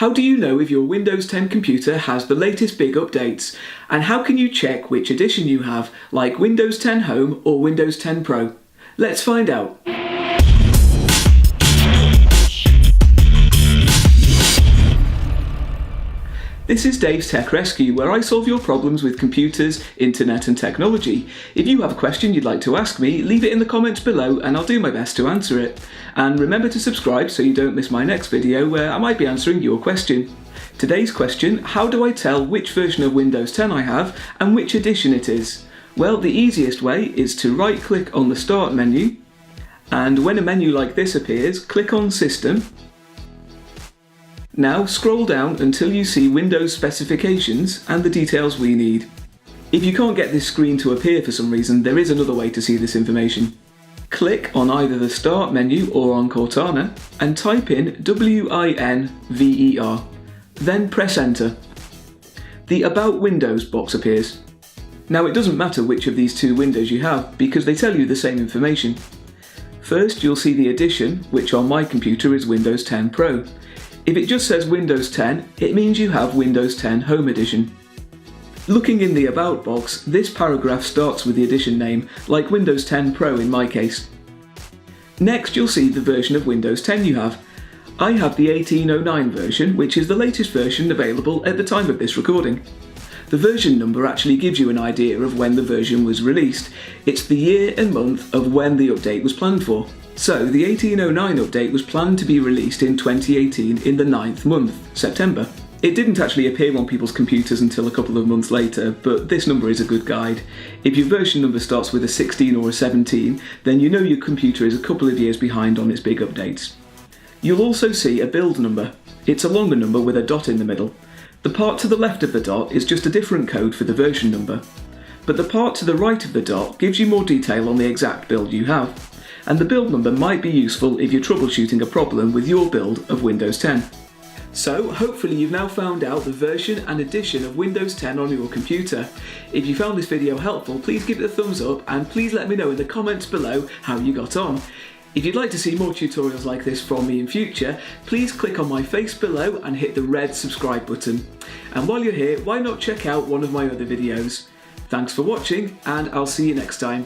How do you know if your Windows 10 computer has the latest big updates? And how can you check which edition you have, like Windows 10 Home or Windows 10 Pro? Let's find out. This is Dave's Tech Rescue, where I solve your problems with computers, internet and technology. If you have a question you'd like to ask me, leave it in the comments below and I'll do my best to answer it. And remember to subscribe so you don't miss my next video where I might be answering your question. Today's question: how do I tell which version of Windows 10 I have and which edition it is? Well, the easiest way is to right click on the Start menu, and when a menu like this appears, click on System. Now scroll down until you see Windows specifications and the details we need. If you can't get this screen to appear for some reason, there is another way to see this information. Click on either the Start menu or on Cortana and type in WINVER. Then press Enter. The About Windows box appears. Now it doesn't matter which of these two windows you have because they tell you the same information. First you'll see the edition, which on my computer is Windows 10 Pro. If it just says Windows 10, it means you have Windows 10 Home Edition. Looking in the About box, this paragraph starts with the edition name, like Windows 10 Pro in my case. Next you'll see the version of Windows 10 you have. I have the 1809 version, which is the latest version available at the time of this recording. The version number actually gives you an idea of when the version was released. It's the year and month of when the update was planned for. So the 1809 update was planned to be released in 2018 in the 9th month, September. It didn't actually appear on people's computers until a couple of months later, but this number is a good guide. If your version number starts with a 16 or a 17, then you know your computer is a couple of years behind on its big updates. You'll also see a build number. It's a longer number with a dot in the middle. The part to the left of the dot is just a different code for the version number. But the part to the right of the dot gives you more detail on the exact build you have. And the build number might be useful if you're troubleshooting a problem with your build of Windows 10. So hopefully you've now found out the version and edition of Windows 10 on your computer. If you found this video helpful, please give it a thumbs up and please let me know in the comments below how you got on. If you'd like to see more tutorials like this from me in future, please click on my face below and hit the red subscribe button. And while you're here, why not check out one of my other videos? Thanks for watching and I'll see you next time.